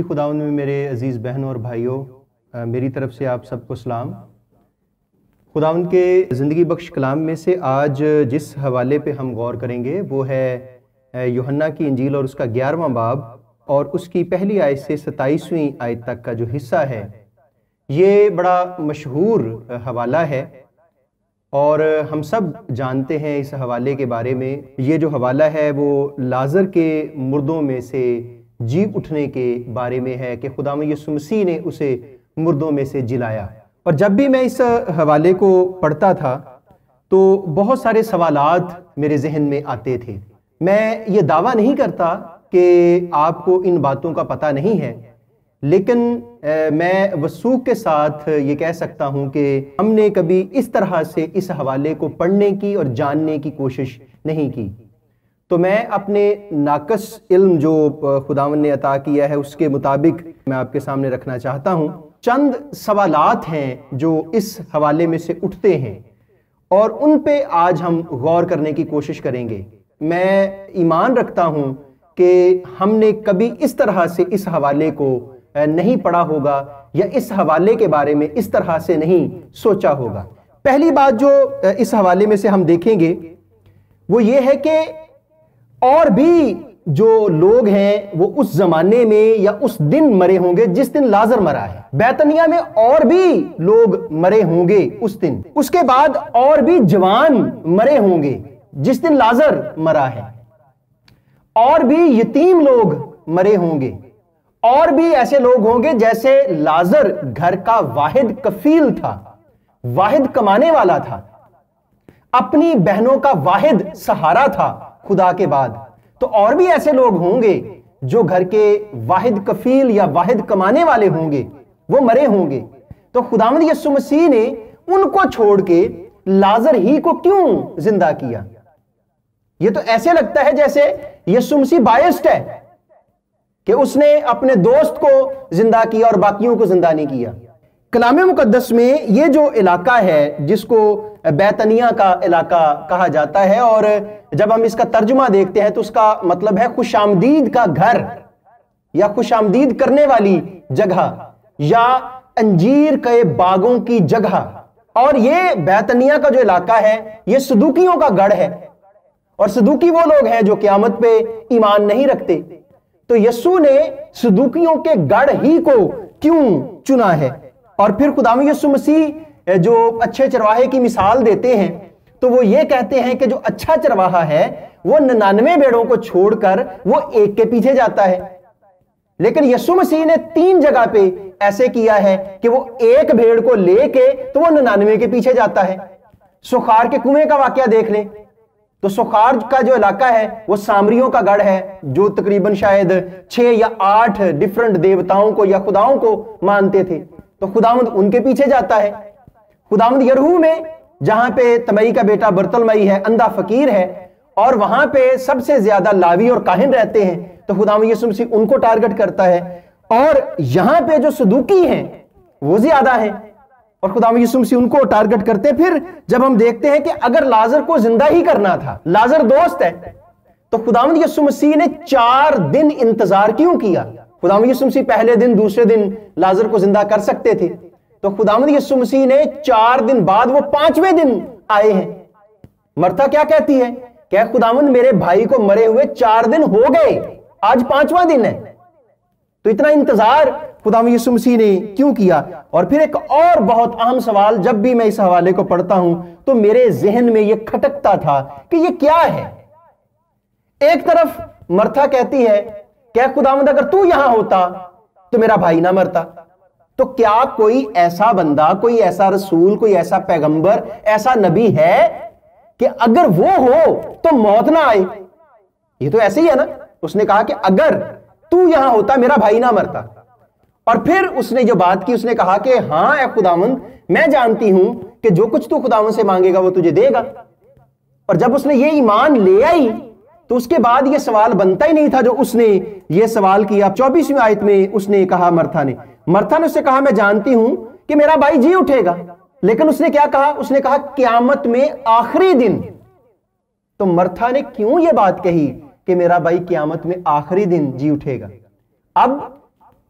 مسیح خداوند میں میرے عزیز بہنوں اور بھائیوں، میری طرف سے آپ سب کو سلام۔ خداوند کے زندگی بخش کلام میں سے آج جس حوالے پہ ہم غور کریں گے وہ ہے یوحنا کی انجیل اور اس کا 11واں باب اور اس کی پہلی آیت سے 27ویں آیت تک کا جو حصہ ہے۔ یہ بڑا مشہور حوالہ ہے اور ہم سب جانتے ہیں اس حوالے کے بارے میں۔ یہ جو حوالہ ہے وہ لازر کے مردوں میں سے جی اٹھنے کے بارے میں ہے کہ خداوند یسوع مسیح نے اسے مردوں میں سے جلایا۔ اور جب بھی میں اس حوالے کو پڑھتا تھا تو بہت سارے سوالات میرے ذہن میں آتے تھے۔ میں یہ دعویٰ نہیں کرتا کہ آپ کو ان باتوں کا پتہ نہیں ہے، لیکن میں وثوق کے ساتھ یہ کہہ سکتا ہوں کہ ہم نے کبھی اس طرح سے اس حوالے کو پڑھنے کی اور جاننے کی کوشش نہیں کی۔ تو میں اپنے ناقص علم جو خداوند نے عطا کیا ہے اس کے مطابق میں آپ کے سامنے رکھنا چاہتا ہوں۔ چند سوالات ہیں جو اس حوالے میں سے اٹھتے ہیں اور ان پہ آج ہم غور کرنے کی کوشش کریں گے۔ میں ایمان رکھتا ہوں کہ ہم نے کبھی اس طرح سے اس حوالے کو نہیں پڑھا ہوگا یا اس حوالے کے بارے میں اس طرح سے نہیں سوچا ہوگا۔ پہلی بات جو اس حوالے میں سے ہم دیکھیں گے وہ یہ ہے کہ اور بھی جو لوگ ہیں وہ اس زمانے میں یا اس دن مرے ہوں گے جس دن لازر مرا ہے۔ بیتنیہ میں اور بھی لوگ مرے ہوں گے اس دن، اس کے بعد اور بھی جوان مرے ہوں گے جس دن لازر مرا ہے، اور بھی یتیم لوگ مرے ہوں گے، اور بھی ایسے لوگ ہوں گے جیسے لازر گھر کا واحد کفیل تھا، واحد کمانے والا تھا، اپنی بہنوں کا واحد سہارا تھا خدا کے بعد۔ تو اور بھی ایسے لوگ ہوں گے جو گھر کے واحد کفیل یا واحد کمانے والے ہوں گے، وہ مرے ہوں گے۔ تو خداوند یسوع مسیح نے ان کو چھوڑ کے لازر ہی کو کیوں زندہ کیا؟ یہ تو ایسے لگتا ہے جیسے یسوع مسیح بائسڈ ہے کہ اس نے اپنے دوست کو زندہ کیا اور باقیوں کو زندہ نہیں کیا۔ کلام مقدس میں یہ جو علاقہ ہے جس کو بیتنیہ کا علاقہ کہا جاتا ہے، اور جب ہم اس کا ترجمہ دیکھتے ہیں تو اس کا مطلب ہے خوش آمدید کا گھر یا خوش آمدید کرنے والی جگہ یا انجیر کے باغوں کی جگہ۔ اور یہ بیتنیہ کا جو علاقہ ہے یہ صدوقیوں کا گڑھ ہے، اور صدوقی وہ لوگ ہیں جو قیامت پہ ایمان نہیں رکھتے۔ تو یسوع نے صدوقیوں کے گڑھ ہی کو کیوں چنا ہے؟ اور پھر خداوند یسوع مسیح جو اچھے چرواہے کی مثال دیتے ہیں تو وہ یہ کہتے ہیں کہ جو اچھا چرواہا ہے وہ 99 بھیڑوں کو چھوڑ کر وہ ایک کے پیچھے جاتا ہے، لیکن یسوع مسیح نے 3 جگہ پہ ایسے کیا ہے کہ وہ ایک بھیڑ کو لے کے تو وہ 99 کے پیچھے جاتا ہے۔ سخار کے کنویں کا واقعہ دیکھ لیں تو سخار کا جو علاقہ ہے وہ سامریوں کا گڑھ ہے جو تقریباً شاید 6 یا 8 ڈیفرنٹ دیوتاؤں کو یا خداؤں کو مانتے تھے، تو خداوند ان کے پیچھے جاتا ہے۔ خداوند یرہو میں جہاں پہ تمئی کا بیٹا برتلمئی ہے، اندھا فقیر ہے، اور وہاں پہ سب سے زیادہ لاوی اور کاہن رہتے ہیں، تو خداوند یسوع مسیح ان کو ٹارگٹ کرتا ہے۔ اور یہاں پہ جو صدوقی ہیں وہ زیادہ ہیں اور خداوند یسوع مسیح ان کو ٹارگٹ کرتے ہیں۔ پھر جب ہم دیکھتے ہیں کہ اگر لازر کو زندہ ہی کرنا تھا، لازر دوست ہے، تو خداوند یسوع مسیح نے 4 دن انتظار کیوں کیا؟ خداوند یسوع مسیح پہلے دن دوسرے دن لازر کو زندہ کر سکتے تھے، تو خداوند یسوع مسیح نے 4 دن بعد وہ 5ویں دن آئے ہیں۔ مرتا کیا کہتی ہے کہ خداوند میرے بھائی کو مرے ہوئے 4 دن ہو گئے، آج 5واں دن ہے۔ تو اتنا انتظار خداوند یسوع مسیح نے کیوں کیا؟ اور پھر ایک اور بہت اہم سوال جب بھی میں اس حوالے کو پڑھتا ہوں تو میرے ذہن میں یہ کھٹکتا تھا کہ یہ کیا ہے؟ ایک طرف مرتا کہتی ہے کہ خداوند اگر تو یہاں ہوتا تو میرا بھائی نہ مرتا۔ تو کیا کوئی ایسا بندہ، کوئی ایسا رسول، کوئی ایسا پیغمبر، ایسا نبی ہے کہ اگر وہ ہو تو موت نہ آئے؟ یہ تو ایسے ہی ہے نا۔ اس نے کہا کہ اگر تو یہاں ہوتا میرا بھائی نہ مرتا۔ اور پھر اس نے جو بات کی، اس نے کہا کہ ہاں اے خداوند، میں جانتی ہوں کہ جو کچھ تو خداوند سے مانگے گا وہ تجھے دے گا۔ اور جب اس نے یہ ایمان لے آئی تو اس کے بعد یہ سوال بنتا ہی نہیں تھا جو اس نے یہ سوال کیا۔ 24ویں آیت میں اس نے کہا، مرتا نے اس سے کہا میں جانتی ہوں کہ میرا بھائی جی اٹھے گا، لیکن اس نے کیا کہا؟ اس نے کہا قیامت میں آخری دن۔ تو مرتا نے کیوں یہ بات کہی کہ میرا بھائی قیامت میں آخری دن جی اٹھے گا؟ اب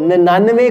99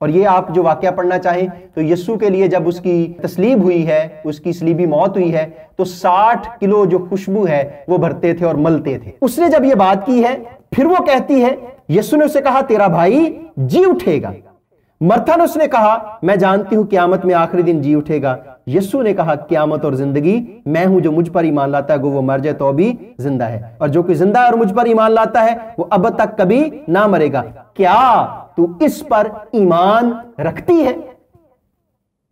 اور یہ آپ جو واقعہ پڑھنا چاہیں تو یسوع کے لیے جب اس کی تسلیب ہوئی ہے، اس کی صلیبی موت ہوئی ہے، تو 60 کلو جو خوشبو ہے وہ بھرتے تھے اور ملتے تھے۔ اس نے جب یہ بات کی ہے، پھر وہ کہتی ہے، یسوع نے اسے کہا تیرا بھائی جی اٹھے گا۔ مرتھا نے اس نے کہا میں جانتی ہوں قیامت میں آخری دن جی اٹھے گا۔ یسوع نے کہا قیامت اور زندگی میں ہوں، جو مجھ پر ایمان لاتا ہے گو وہ مر جائے تو بھی زندہ ہے، اور جو کوئی زندہ ہے اور مجھ پر ایمان لاتا ہے وہ اب تک کبھی نہ مرے گا۔ کیا تو اس پر ایمان رکھتی ہے؟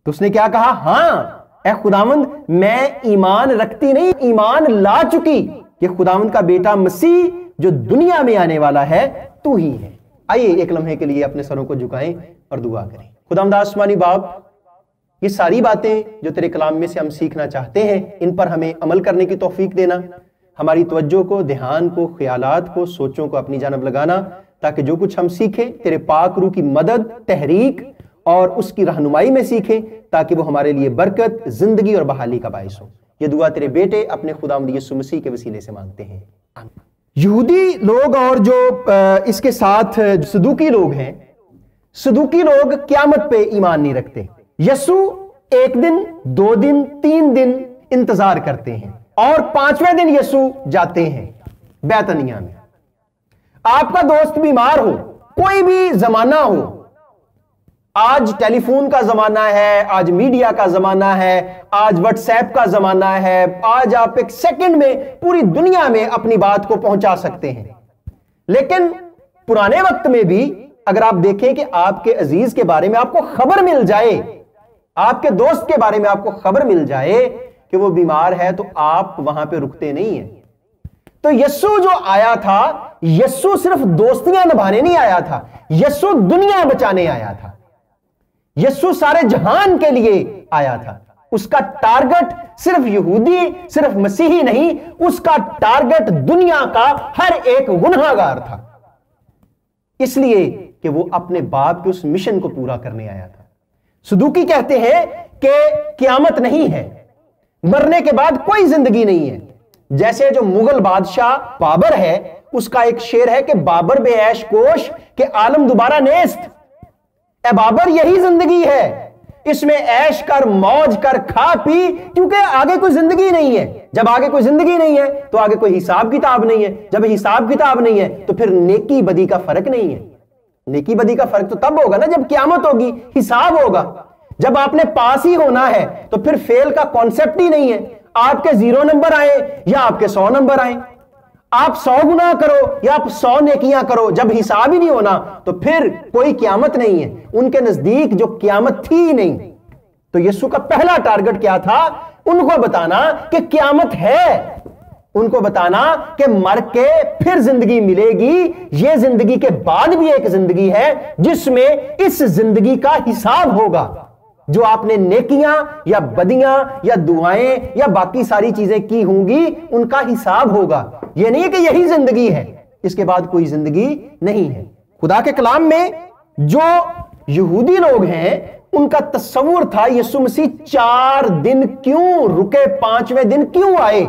تو اس نے کیا کہا؟ ہاں اے خداوند میں ایمان رکھتی نہیں، ایمان لا چکی کہ خداوند کا بیٹا مسیح جو دنیا میں آنے والا ہے تو ہی ہے۔ آئیے ایک لمحے کے لیے اپنے سروں کو جھکائیں اور دعا کریں۔ خداوند آسمانی باپ، یہ ساری باتیں جو تیرے کلام میں سے ہم سیکھنا چاہتے ہیں، ان پر ہمیں عمل کرنے کی توفیق دینا، ہماری توجہ کو، دھیان کو، خیالات کو، سوچوں کو اپنی جانب لگانا، تاکہ جو کچھ ہم سیکھیں تیرے پاک روح کی مدد، تحریک اور اس کی رہنمائی میں سیکھیں، تاکہ وہ ہمارے لیے برکت، زندگی اور بحالی کا باعث ہو۔ یہ دعا تیرے بیٹے اپنے خداوند یسوع مسیح کے وسیلے سے مانگتے ہیں، آمین۔ یہودی لوگ اور جو اس کے ساتھ صدوقی لوگ ہیں، صدوقی لوگ قیامت پہ ایمان نہیں رکھتے۔ یسوع ایک دن، 2 دن، 3 دن انتظار کرتے ہیں، اور 5ویں دن یسوع جاتے ہیں بیتنیہ میں۔ آپ کا دوست بیمار ہو، کوئی بھی زمانہ ہو، آج ٹیلی فون کا زمانہ ہے، آج میڈیا کا زمانہ ہے، آج واٹس ایپ کا زمانہ ہے، آج آپ ایک سیکنڈ میں پوری دنیا میں اپنی بات کو پہنچا سکتے ہیں۔ لیکن پرانے وقت میں بھی اگر آپ دیکھیں کہ آپ کے عزیز کے بارے میں آپ کو خبر مل جائے، آپ کے دوست کے بارے میں آپ کو خبر مل جائے کہ وہ بیمار ہے، تو آپ وہاں پہ رکتے نہیں ہیں۔ تو یسوع جو آیا تھا، یسوع صرف دوستیاں نبھانے نہیں آیا تھا، یسوع دنیا بچانے آیا تھا، یسوع سارے جہان کے لیے آیا تھا۔ اس کا ٹارگٹ صرف یہودی، صرف مسیحی نہیں، اس کا ٹارگٹ دنیا کا ہر ایک گنہگار تھا، اس لیے کہ وہ اپنے باپ کے اس مشن کو پورا کرنے آیا تھا۔ صدوقی کہتے ہیں کہ قیامت نہیں ہے، مرنے کے بعد کوئی زندگی نہیں ہے۔ جیسے جو مغل بادشاہ بابر ہے، اس کا ایک شعر ہے کہ بابر بے عیش کوش کہ عالم دوبارہ نیست۔ اے بابر یہی زندگی ہے، اس میں عیش کر، موج کر، کھا پی، کیونکہ آگے کوئی زندگی نہیں ہے۔ جب آگے کوئی زندگی نہیں ہے تو آگے کوئی حساب کتاب نہیں ہے، جب حساب کتاب نہیں ہے تو پھر نیکی بدی کا فرق نہیں ہے۔ نیکی بدی کا فرق تو تب ہوگا نا جب قیامت ہوگی، حساب ہوگا۔ جب آپ نے پاس ہی ہونا ہے تو پھر فیل کا کانسیپٹ ہی نہیں ہے۔ آپ کے 0 نمبر آئیں یا آپ کے 100 نمبر آئیں، آپ 100 گناہ کرو یا آپ 100 نیکیاں کرو، جب حساب ہی نہیں ہونا تو پھر کوئی قیامت نہیں ہے۔ ان کے نزدیک جو قیامت تھی ہی نہیں۔ تو یسوع کا پہلا ٹارگٹ کیا تھا؟ ان کو بتانا کہ قیامت ہے، ان کو بتانا کہ مر کے پھر زندگی ملے گی، یہ زندگی کے بعد بھی ایک زندگی ہے جس میں اس زندگی کا حساب ہوگا۔ جو آپ نے نیکیاں یا بدیاں یا دعائیں یا باقی ساری چیزیں کی ہوں گی، ان کا حساب ہوگا۔ یہ نہیں کہ یہی زندگی ہے، اس کے بعد کوئی زندگی نہیں ہے۔ خدا کے کلام میں جو یہودی لوگ ہیں، ان کا تصور تھا یسوع مسیح 4 دن کیوں رکے، 5ویں دن کیوں آئے۔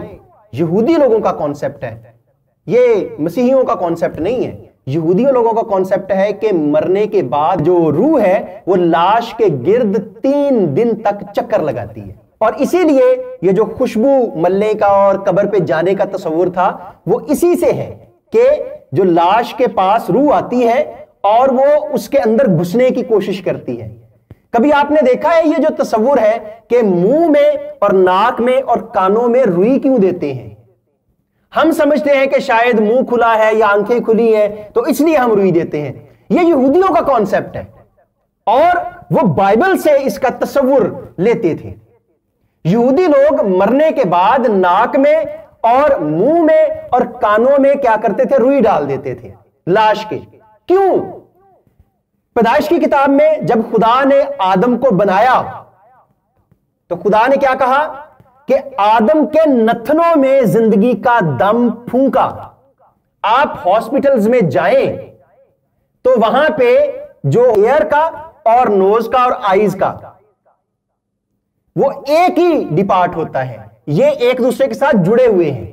یہودی لوگوں کا کانسیپٹ ہے، یہ مسیحیوں کا کانسیپٹ نہیں ہے۔ یہودیوں لوگوں کا کانسیپٹ ہے کہ مرنے کے بعد جو روح ہے وہ لاش کے گرد 3 دن تک چکر لگاتی ہے، اور اسی لیے یہ جو خوشبو ملنے کا اور قبر پہ جانے کا تصور تھا وہ اسی سے ہے کہ جو لاش کے پاس روح آتی ہے اور وہ اس کے اندر گھسنے کی کوشش کرتی ہے۔ کبھی آپ نے دیکھا ہے یہ جو تصور ہے کہ منہ میں اور ناک میں اور کانوں میں روئی کیوں دیتے ہیں؟ ہم سمجھتے ہیں کہ شاید منہ کھلا ہے یا آنکھیں کھلی ہیں تو اس لیے ہم روئی دیتے ہیں۔ یہ یہودیوں کا کانسیپٹ ہے، اور وہ بائبل سے اس کا تصور لیتے تھے۔ یہودی لوگ مرنے کے بعد ناک میں اور منہ میں اور کانوں میں کیا کرتے تھے؟ روئی ڈال دیتے تھے لاش کے۔ کیوں؟ پیدائش کی کتاب میں جب خدا نے آدم کو بنایا تو خدا نے کیا کہا کہ آدم کے نتنوں میں زندگی کا دم پھونکا۔ آپ ہاسپٹلز میں جائیں تو وہاں پہ جو ایئر کا اور نوز کا اور آئیز کا وہ ایک ہی ڈپارٹ ہوتا ہے، یہ ایک دوسرے کے ساتھ جڑے ہوئے ہیں۔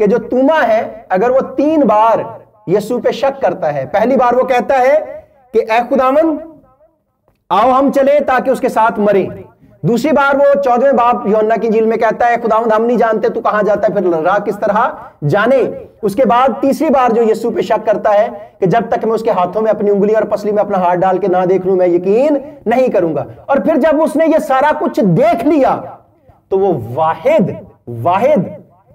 کہ جو توما ہے اگر وہ 3 بار یسوع پہ شک کرتا ہے، پہلی بار وہ کہتا ہے کہ اے خداوند آؤ ہم چلیں تاکہ اس کے ساتھ مریں، دوسری بار وہ 14ویں باب یوحنا کی انجیل میں کہتا ہے خداوند ہم نہیں جانتے تو کہاں جاتا ہے، پھر راہ کس طرح جانے، اس کے بعد تیسری بار جو یسوع پہ شک کرتا ہے کہ جب تک میں اس کے ہاتھوں میں اپنی انگلی اور پسلی میں اپنا ہاتھ ڈال کے نہ دیکھ لوں میں یقین نہیں کروں گا، اور پھر جب اس نے یہ سارا کچھ دیکھ لیا تو وہ واحد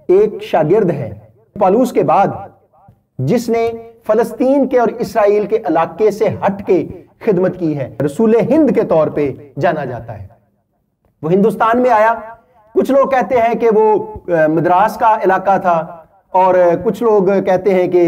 ایک شاگرد ہے پالوس کے بعد جس نے فلسطین کے اور اسرائیل کے علاقے سے ہٹ کے خدمت کی ہے، رسول ہند کے طور پہ جانا جاتا ہے۔ وہ ہندوستان میں آیا، کچھ لوگ کہتے ہیں کہ وہ مدراس کا علاقہ تھا، اور کچھ لوگ کہتے ہیں کہ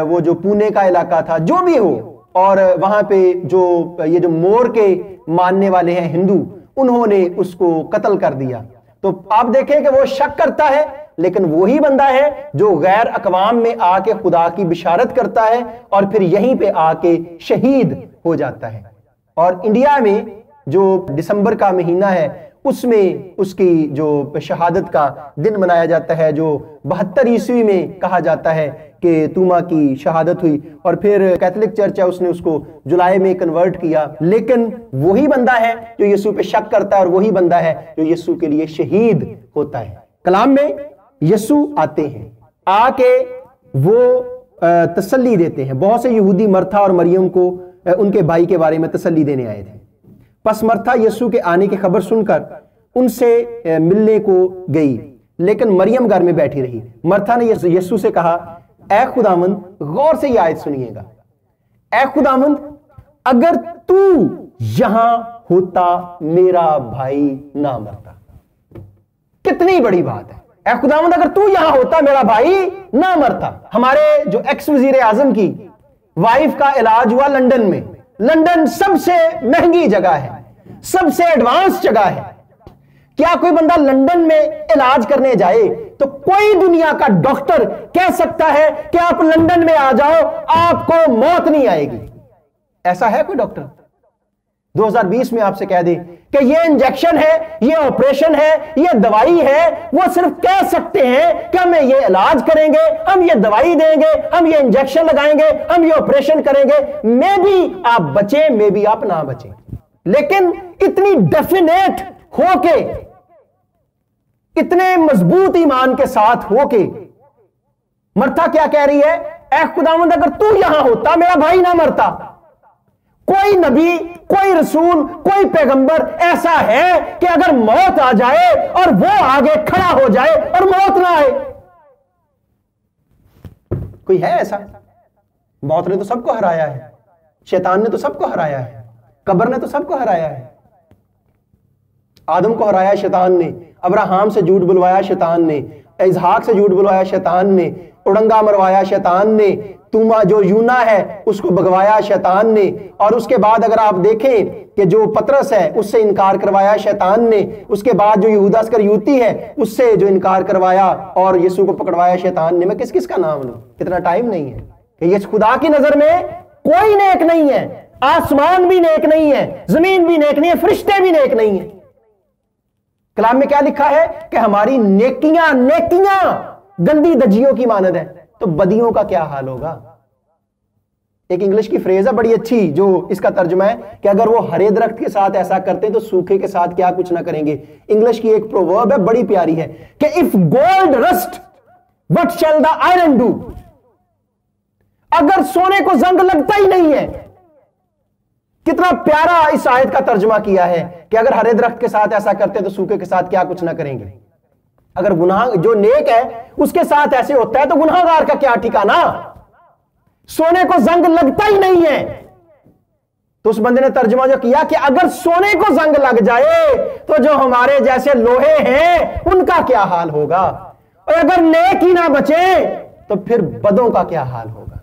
وہ جو پونے کا علاقہ تھا، جو بھی ہو، اور وہاں پہ یہ جو مور کے ماننے والے ہیں ہندو، انہوں نے اس کو قتل کر دیا۔ تو آپ دیکھیں کہ وہ شک کرتا ہے، لیکن وہی بندہ ہے جو غیر اقوام میں آ کے خدا کی بشارت کرتا ہے اور پھر یہیں پہ آ کے شہید ہو جاتا ہے۔ اور انڈیا میں جو دسمبر کا مہینہ ہے اس میں اس کی جو شہادت کا دن منایا جاتا ہے، جو 72 عیسوی میں کہا جاتا ہے کہ توما کی شہادت ہوئی، اور پھر کیتھولک چرچ ہے اس نے اس کو جولائی میں کنورٹ کیا، لیکن وہی بندہ ہے جو یسوع پہ شک کرتا ہے اور وہی بندہ ہے جو یسوع کے لیے شہید ہوتا ہے۔ کلام میں یسوع آتے ہیں، آ کے وہ تسلی دیتے ہیں۔ بہت سے یہودی مرتھا اور مریم کو ان کے بھائی کے بارے میں تسلی دینے آئے تھے، پس مرتھا یسوع کے آنے کی خبر سن کر ان سے ملنے کو گئی، لیکن مریم گھر میں بیٹھی رہی۔ مرتھا نے یسوع سے کہا اے خداوند، غور سے یہ آیت سنیے گا، اے خداوند اگر تو یہاں ہوتا میرا بھائی نہ مرتا۔ کتنی بڑی بات ہے، اے خداوند اگر تو یہاں ہوتا میرا بھائی نہ مرتا۔ ہمارے جو ایکس وزیر اعظم کی وائف کا علاج ہوا لندن میں۔ لندن سب سے مہنگی جگہ ہے، سب سے ایڈوانس جگہ ہے۔ کیا کوئی بندہ لندن میں علاج کرنے جائے تو کوئی دنیا کا ڈاکٹر کہہ سکتا ہے کہ آپ لندن میں آ جاؤ آپ کو موت نہیں آئے گی؟ ایسا ہے کوئی ڈاکٹر 2020 میں آپ سے کہہ دے کہ یہ انجیکشن ہے، یہ آپریشن ہے، یہ دوائی ہے؟ وہ صرف کہہ سکتے ہیں کہ ہم یہ علاج کریں گے، ہم یہ دوائی دیں گے، ہم یہ انجیکشن لگائیں گے، ہم یہ آپریشن کریں گے، میں بھی آپ بچیں میں بھی آپ نہ بچیں۔ لیکن اتنی ڈیفینیٹ ہو کے، اتنے مضبوط ایمان کے ساتھ ہو کے مرتھا کیا کہہ رہی ہے؟ اے خداوند اگر تو یہاں ہوتا میرا بھائی نہ مرتا۔ کوئی نبی، کوئی رسول، کوئی پیغمبر ایسا ہے کہ اگر موت آ جائے اور وہ آگے کھڑا ہو جائے اور موت نہ آئے؟ کوئی ہے ایسا؟ موت نے تو سب کو ہرایا ہے، شیطان نے تو سب کو ہرایا ہے، قبر نے تو سب کو ہرایا ہے۔ آدم کو ہرایا شیطان نے، ابراہیم سے جھوٹ بلوایا شیطان نے، اسحاق سے جھوٹ بلوایا شیطان نے، اڑنگا مروایا شیطان نے، توما جو یونا ہے اس کو بگوایا شیطان نے، اور اس کے بعد اگر آپ دیکھیں کہ جو پطرس ہے اس سے انکار کروایا شیطان نے، اس کے بعد جو یہودا اسکریوتی ہے اس سے جو انکار کروایا اور یسوع کو پکڑوایا شیطان نے۔ میں کس کس کا نام لوں؟ اتنا ٹائم نہیں ہے کہ یہ خدا کی نظر میں کوئی نیک نہیں ہے، آسمان بھی نیک نہیں ہے، زمین بھی نیک نہیں ہے، فرشتے بھی نیک نہیں ہیں۔ کلام میں کیا لکھا ہے کہ ہماری نیکیاں گندی دجیوں کی مانند ہے، تو بدیوں کا کیا حال ہوگا؟ ایک انگلش کی فریز ہے بڑی اچھی جو اس کا ترجمہ ہے کہ اگر وہ ہرے درخت کے ساتھ ایسا کرتے تو سوکھے کے ساتھ کیا کچھ نہ کریں گے۔ انگلش کی ایک پروورب ہے بڑی پیاری ہے کہ if gold rust what shall the iron do؟ اگر سونے کو زنگ لگتا ہی نہیں ہے۔ کتنا پیارا اس آیت کا ترجمہ کیا ہے کہ اگر ہرے درخت کے ساتھ ایسا کرتے تو سوکھے کے ساتھ کیا کچھ نہ کریں گے۔ اگر گناہ جو نیک ہے اس کے ساتھ ایسے ہوتا ہے تو گناہگار کا کیا ٹھکانہ؟ سونے کو زنگ لگتا ہی نہیں ہے تو اس بندے نے ترجمہ جو کیا کہ اگر سونے کو زنگ لگ جائے تو جو ہمارے جیسے لوہے ہیں ان کا کیا حال ہوگا، اور اگر نیک ہی نہ بچے تو پھر بدوں کا کیا حال ہوگا۔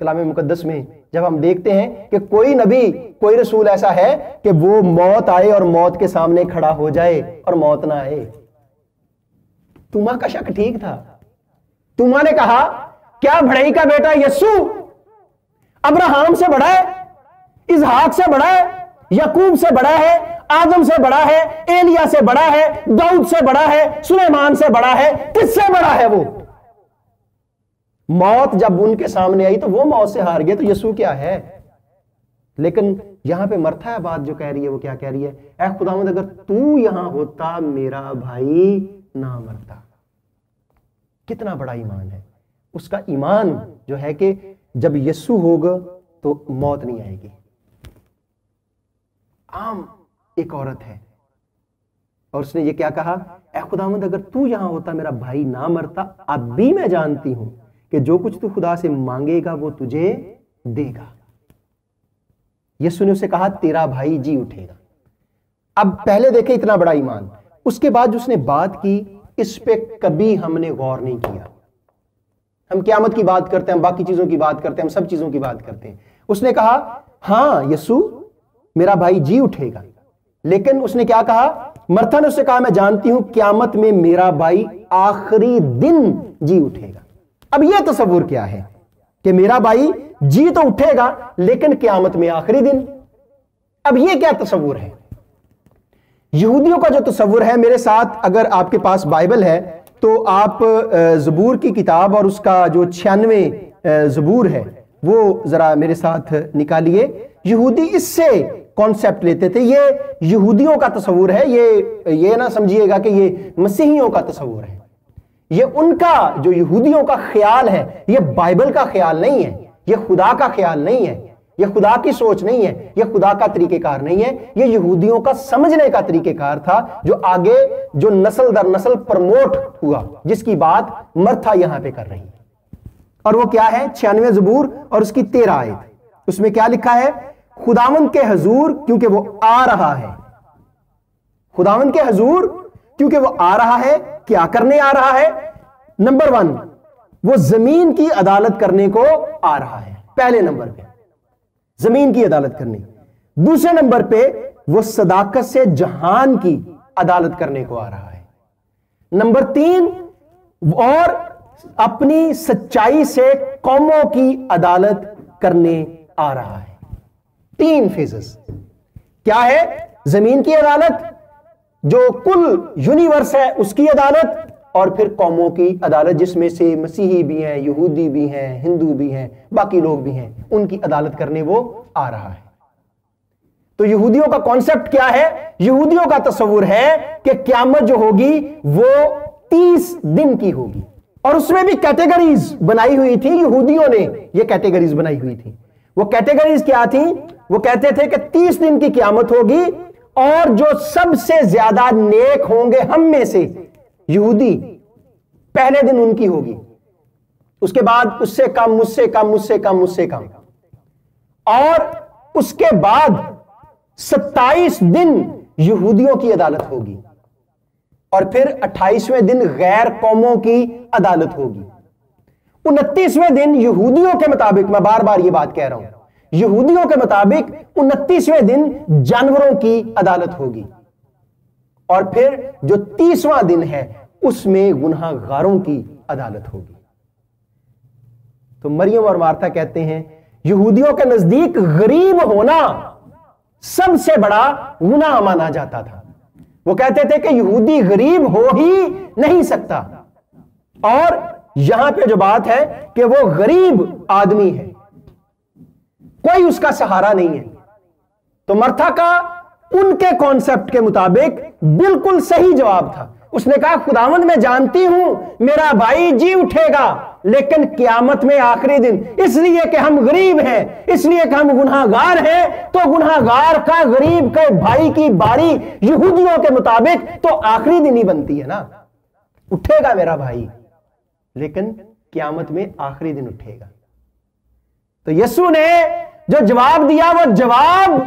کلام مقدس میں جب ہم دیکھتے ہیں کہ کوئی نبی کوئی رسول ایسا ہے کہ وہ موت آئے اور موت کے سامنے کھڑا ہو جائے اور موت نہ آئے۔ توما کا شک ٹھیک تھا۔ توما نے کہا کیا بڑھئی کا بیٹا یسوع ابراہیم سے بڑا ہے، اسحاق سے بڑا ہے، یعقوب سے بڑا ہے، آدم سے بڑا ہے، ایلیا سے بڑا ہے، داؤد سے بڑا ہے، سلیمان سے بڑا ہے؟ کس سے بڑا ہے وہ؟ موت جب ان کے سامنے آئی تو وہ موت سے ہار گئے، تو یسوع کیا ہے؟ لیکن یہاں پہ مرتھا بات جو کہہ رہی ہے وہ کیا کہہ رہی ہے؟ اے خداوند اگر تو یہاں ہوتا میرا بھائی نہ مرتا۔ کتنا بڑا ایمان ہے اس کا، ایمان جو ہے کہ جب یسوع ہوگا تو موت نہیں آئے گی۔ عام ایک عورت ہے اور اس نے یہ کیا کہا؟ اے خداوند اگر تو یہاں ہوتا میرا بھائی نہ مرتا، اب بھی میں جانتی ہوں کہ جو کچھ تو خدا سے مانگے گا وہ تجھے دے گا۔ یسوع نے اسے کہا تیرا بھائی جی اٹھے گا۔ اب پہلے دیکھیں اتنا بڑا ایمان، اس کے بعد جو اس نے بات کی اس پہ کبھی ہم نے غور نہیں کیا۔ ہم قیامت کی بات کرتے ہیں، ہم باقی چیزوں کی بات کرتے ہیں، ہم سب چیزوں کی بات کرتے ہیں۔ اس نے کہا ہاں یسوع میرا بھائی جی اٹھے گا، لیکن اس نے کیا کہا؟ مرتھا نے اس سے کہا میں جانتی ہوں قیامت میں میرا بھائی آخری دن جی اٹھے گا۔ اب یہ تصور کیا ہے کہ میرا بھائی جی تو اٹھے گا لیکن قیامت میں آخری دن؟ اب یہ کیا تصور ہے؟ یہودیوں کا جو تصور ہے، میرے ساتھ اگر آپ کے پاس بائبل ہے تو آپ زبور کی کتاب اور اس کا جو 96 زبور ہے وہ ذرا میرے ساتھ نکالیے۔ یہودی اس سے کانسیپٹ لیتے تھے، یہ یہودیوں کا تصور ہے، یہ نہ سمجھیے گا کہ یہ مسیحیوں کا تصور ہے۔ یہ ان کا جو یہودیوں کا خیال ہے، یہ بائبل کا خیال نہیں ہے، یہ خدا کا خیال نہیں ہے، یہ خدا کی سوچ نہیں ہے، یہ خدا کا طریقہ کار نہیں ہے، یہ یہودیوں کا سمجھنے کا طریقہ کار تھا جو آگے جو نسل در نسل پرموٹ ہوا، جس کی بات مرتھا یہاں پہ کر رہی ہے۔ اور وہ کیا ہے؟ 96 زبور اور اس کی 13 آیت۔ اس میں کیا لکھا ہے؟ خداوند کے حضور کیونکہ وہ آ رہا ہے۔ خداوند کے حضور کیونکہ وہ آ رہا ہے، کیا کرنے آ رہا ہے؟ نمبر 1 وہ زمین کی عدالت کرنے کو آ رہا ہے، پہلے نمبر پہ زمین کی عدالت کرنے۔ دوسرے نمبر پہ وہ صداقت سے جہان کی عدالت کرنے کو آ رہا ہے۔ نمبر 3 اور اپنی سچائی سے قوموں کی عدالت کرنے آ رہا ہے۔ 3 فیزز کیا ہے؟ زمین کی عدالت، جو کل یونیورس ہے اس کی عدالت، اور پھر قوموں کی عدالت جس میں سے مسیحی بھی ہیں، یہودی بھی ہیں، ہندو بھی ہیں، باقی لوگ بھی ہیں، ان کی عدالت کرنے وہ آ رہا ہے۔ تو یہودیوں کا کانسیپٹ کیا ہے؟ یہودیوں کا تصور ہے کہ قیامت جو ہوگی وہ 30 دن کی ہوگی، اور اس میں بھی کیٹیگریز بنائی ہوئی تھی، یہودیوں نے یہ کیٹیگریز بنائی ہوئی تھی۔ وہ کیٹیگریز کیا تھیں؟ وہ کہتے تھے کہ 30 دن کی قیامت ہوگی، اور جو سب سے زیادہ نیک ہوں گے ہم میں سے یہودی، پہلے دن ان کی ہوگی، اس کے بعد اس سے کم، مجھ سے کم، مجھ سے کم، مجھ سے کم، اور اس کے بعد 27 دن یہودیوں کی عدالت ہوگی، اور پھر 28ویں دن غیر قوموں کی عدالت ہوگی۔ 29ویں دن یہودیوں کے مطابق، میں بار بار یہ بات کہہ رہا ہوں، یہودیوں کے مطابق 29ویں دن جانوروں کی عدالت ہوگی، اور پھر جو 30واں دن ہے اس میں گناہ گاروں کی عدالت ہوگی۔ تو مریم اور مارتھا کہتے ہیں یہودیوں کے نزدیک غریب ہونا سب سے بڑا گناہ مانا جاتا تھا۔ وہ کہتے تھے کہ یہودی غریب ہو ہی نہیں سکتا، اور یہاں پہ جو بات ہے کہ وہ غریب آدمی ہے، کوئی اس کا سہارا نہیں ہے۔ تو مرتھا کا ان کے کانسیپٹ کے مطابق بالکل صحیح جواب تھا۔ اس نے کہا خداوند میں جانتی ہوں میرا بھائی جی اٹھے گا، لیکن قیامت میں آخری دن، اس لیے کہ ہم غریب ہیں، اس لیے کہ ہم گناہ گار ہیں، تو گناہ گار کا غریب کے بھائی کی باری یہودیوں کے مطابق تو آخری دن ہی بنتی ہے نا۔ اٹھے گا میرا بھائی، لیکن قیامت میں آخری دن اٹھے گا۔ تو یسوع نے جو جواب دیا وہ جواب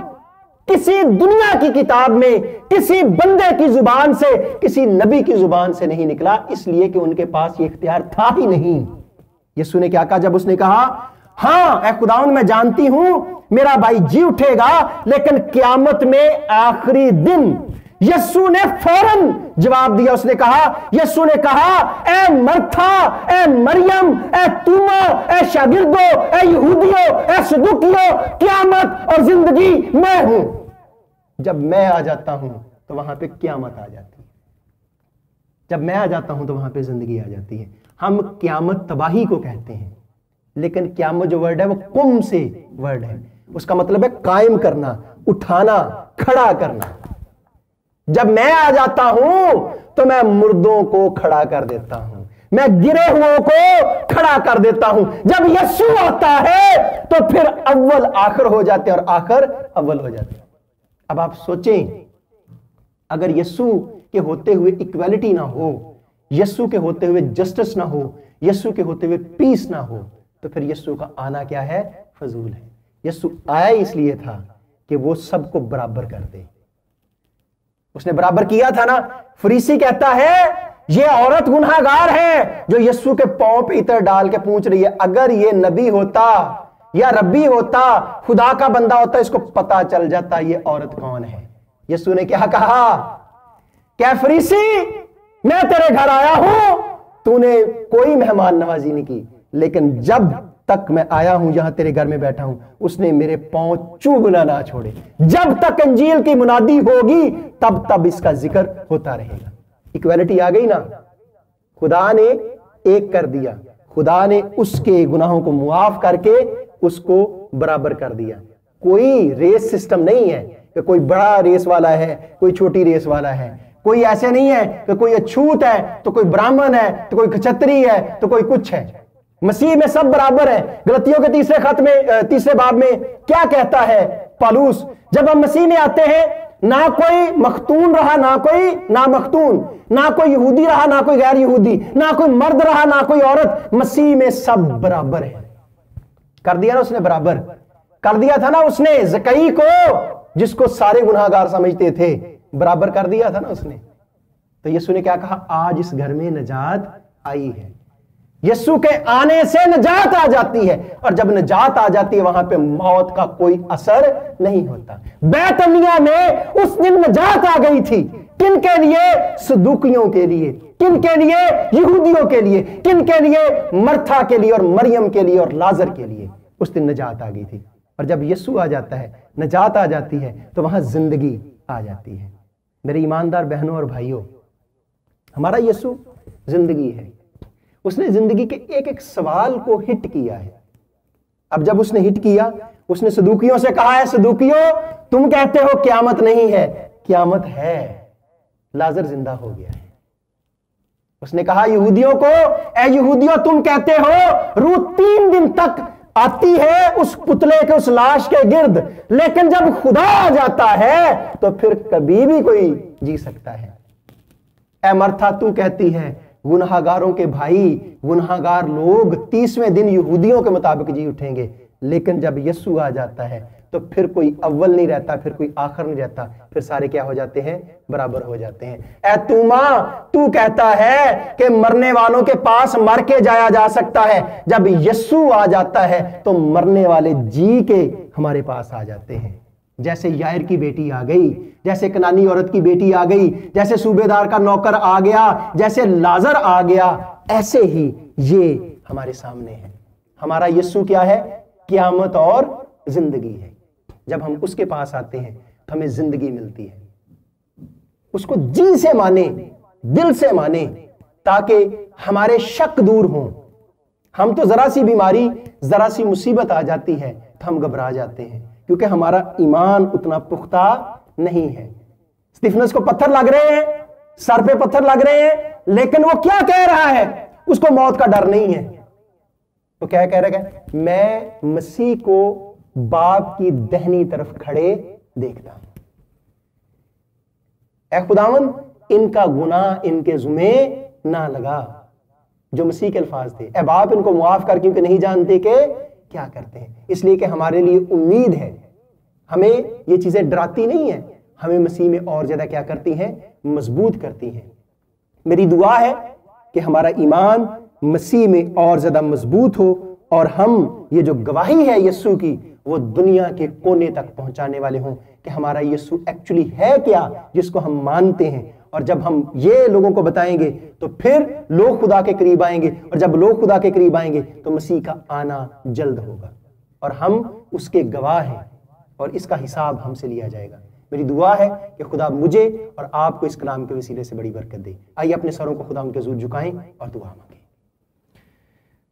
کسی دنیا کی کتاب میں کسی بندے کی زبان سے، کسی نبی کی زبان سے نہیں نکلا، اس لیے کہ ان کے پاس یہ اختیار تھا ہی نہیں۔ یسوع نے کیا کہا جب اس نے کہا ہاں اے خداوند میں جانتی ہوں میرا بھائی جی اٹھے گا لیکن قیامت میں آخری دن، یسوع نے فوراً جواب دیا۔ اس نے کہا، یسوع نے کہا اے مرتھا، اے مریم، اے توما، اے شاگردوں، اے یہودیوں، اے صدوقیوں، قیامت اور زندگی میں ہوں۔ جب میں آ جاتا ہوں تو وہاں پہ قیامت آ جاتی ہے، جب میں آ جاتا ہوں تو وہاں پہ زندگی آ جاتی ہے۔ ہم قیامت تباہی کو کہتے ہیں، لیکن قیامت جو ورڈ ہے وہ قم سے ورڈ ہے، اس کا مطلب ہے قائم کرنا، اٹھانا، کھڑا کرنا۔ جب میں آ جاتا ہوں تو میں مردوں کو کھڑا کر دیتا ہوں، میں گرے ہوئوں کو کھڑا کر دیتا ہوں۔ جب یسوع آتا ہے تو پھر اول آخر ہو جاتے ہیں اور آخر اول ہو جاتے ہیں۔ اب آپ سوچیں، اگر یسوع کے ہوتے ہوئے ایکویلٹی نہ ہو، یسوع کے ہوتے ہوئے جسٹس نہ ہو، یسوع کے ہوتے ہوئے پیس نہ ہو، تو پھر یسوع کا آنا کیا ہے؟ فضول ہے۔ یسوع آیا اس لیے تھا کہ وہ سب کو برابر کر دے۔ اس نے برابر کیا تھا نا۔ فریسی کہتا ہے یہ عورت گناہگار ہے جو یسوع کے پاؤں پہ عطر ڈال کے پوچھ رہی ہے۔ اگر یہ نبی ہوتا یا ربی ہوتا، خدا کا بندہ ہوتا، اس کو پتا چل جاتا یہ عورت کون ہے۔ یسوع نے کیا کہا کہ فریسی، میں تیرے گھر آیا ہوں، تو نے کوئی مہمان نوازی نہیں کی، لیکن جب تک میں آیا ہوں یہاں تیرے گھر میں بیٹھا ہوں، اس نے میرے پاؤں چوبنا نہ چھوڑے۔ جب تک انجیل کی منادی ہوگی تب اس کا ذکر ہوتا رہے گا۔ ایکویلٹی آ گئی نا، خدا نے ایک کر دیا، خدا نے اس کے گناہوں کو معاف کر کے اس کو برابر کر دیا۔ کوئی ریس سسٹم نہیں ہے کہ کوئی بڑا ریس والا ہے، کوئی چھوٹی ریس والا ہے، کوئی ایسے نہیں ہے کہ کوئی اچھوت ہے تو کوئی برہمن ہے تو کوئی کچھتری ہے تو کوئی کچھ ہے۔ مسیح میں سب برابر ہیں۔ غلطیوں کے تیسرے باب میں کیا کہتا ہے پالوس؟ جب ہم مسیح میں آتے ہیں، نہ کوئی مختون رہا نہ کوئی نامختون، نہ کوئی یہودی رہا نہ کوئی غیر یہودی، نہ کوئی مرد رہا نہ کوئی عورت، مسیح میں سب برابر ہیں۔ کر دیا نا اس نے برابر، کر دیا تھا نا اس نے زکئی کو، جس کو سارے گناہگار سمجھتے تھے، برابر کر دیا تھا نا اس نے۔ تو یسوع نے کیا کہا؟ آج اس گھر میں نجات آئی ہے۔ یسوع کے آنے سے نجات آ جاتی ہے، اور جب نجات آ جاتی ہے وہاں پہ موت کا کوئی اثر نہیں ہوتا۔ بیت عنیہ میں اس دن نجات آ گئی تھی۔ کن کے لیے؟ صدوقیوں کے لیے۔ کن کے لیے؟ یہودیوں کے لیے۔ کن کے لیے؟ مرتھا کے لیے اور مریم کے لیے اور لازر کے لیے۔ اس دن نجات آ گئی تھی، اور جب یسوع آ جاتا ہے، نجات آ جاتی ہے، تو وہاں زندگی آ جاتی ہے۔ میرے ایماندار بہنوں اور بھائیوں، ہمارا یسوع زندگی ہے۔ اس نے زندگی کے ایک ایک سوال کو ہٹ کیا ہے۔ اب جب اس نے ہٹ کیا، اس نے صدوقیوں سے کہا ہے، صدوقیوں تم کہتے ہو قیامت نہیں ہے، قیامت ہے، لازر زندہ ہو گیا ہے۔ اس نے کہا یہودیوں کو، اے یہودیوں تم کہتے ہو روح 3 دن تک آتی ہے اس پتلے کے، اس لاش کے گرد، لیکن جب خدا آ جاتا ہے تو پھر کبھی بھی کوئی جی سکتا ہے۔ اے مرتھا تو کہتی ہے گناہگاروں کے بھائی، گناہگار لوگ 30ویں دن یہودیوں کے مطابق جی اٹھیں گے، لیکن جب یسوع آ جاتا ہے تو پھر کوئی اول نہیں رہتا، پھر کوئی آخر نہیں رہتا، پھر سارے کیا ہو جاتے ہیں؟ برابر ہو جاتے ہیں۔ اے توما، تو کہتا ہے کہ مرنے والوں کے پاس مر کے جایا جا سکتا ہے، جب یسوع آ جاتا ہے تو مرنے والے جی کے ہمارے پاس آ جاتے ہیں۔ جیسے یائر کی بیٹی آ گئی، جیسے کنانی عورت کی بیٹی آ گئی، جیسے صوبے دار کا نوکر آ گیا، جیسے لازر آ گیا، ایسے ہی یہ ہمارے سامنے ہے۔ ہمارا یسوع کیا ہے؟ قیامت اور زندگی ہے۔ جب ہم اس کے پاس آتے ہیں تو ہمیں زندگی ملتی ہے۔ اس کو جی سے مانیں، دل سے مانیں، تاکہ ہمارے شک دور ہوں۔ ہم تو ذرا سی بیماری، ذرا سی مصیبت آ جاتی ہے تو ہم گھبرا جاتے ہیں، کیونکہ ہمارا ایمان اتنا پختہ نہیں ہے۔ اسطیفنس کو پتھر لگ رہے ہیں، سر پہ پتھر لگ رہے ہیں، لیکن وہ کیا کہہ رہا ہے؟ اس کو موت کا ڈر نہیں ہے۔ وہ کیا کہہ رہا ہے؟ میں مسیح کو باپ کی دہنی طرف کھڑے دیکھتا ہوں۔ اے خداوند، ان کا گناہ ان کے ذمے نہ لگا، جو مسیح کے الفاظ تھے۔ اے باپ، ان کو معاف کر، کیونکہ نہیں جانتے کہ کیا کرتے ہیں۔ اس لیے کہ ہمارے لیے امید ہے، ہمیں یہ چیزیں ڈراتی نہیں ہیں، ہمیں مسیح میں اور زیادہ کیا کرتی ہیں؟ مضبوط کرتی ہیں۔ میری دعا ہے کہ ہمارا ایمان مسیح میں اور زیادہ مضبوط ہو، اور ہم یہ جو گواہی ہے یسوع کی، وہ دنیا کے کونے تک پہنچانے والے ہوں کہ ہمارا یسوع ایکچولی ہے کیا، جس کو ہم مانتے ہیں۔ اور جب ہم یہ لوگوں کو بتائیں گے تو پھر لوگ خدا کے قریب آئیں گے، اور جب لوگ خدا کے قریب آئیں گے تو مسیح کا آنا جلد ہوگا، اور ہم اس کے گواہ ہیں، اور اس کا حساب ہم سے لیا جائے گا۔ میری دعا ہے کہ خدا مجھے اور آپ کو اس کلام کے وسیلے سے بڑی برکت دے۔ آئیے اپنے سروں کو خدا ان کے حضور جھکائیں اور دعا مانگیں۔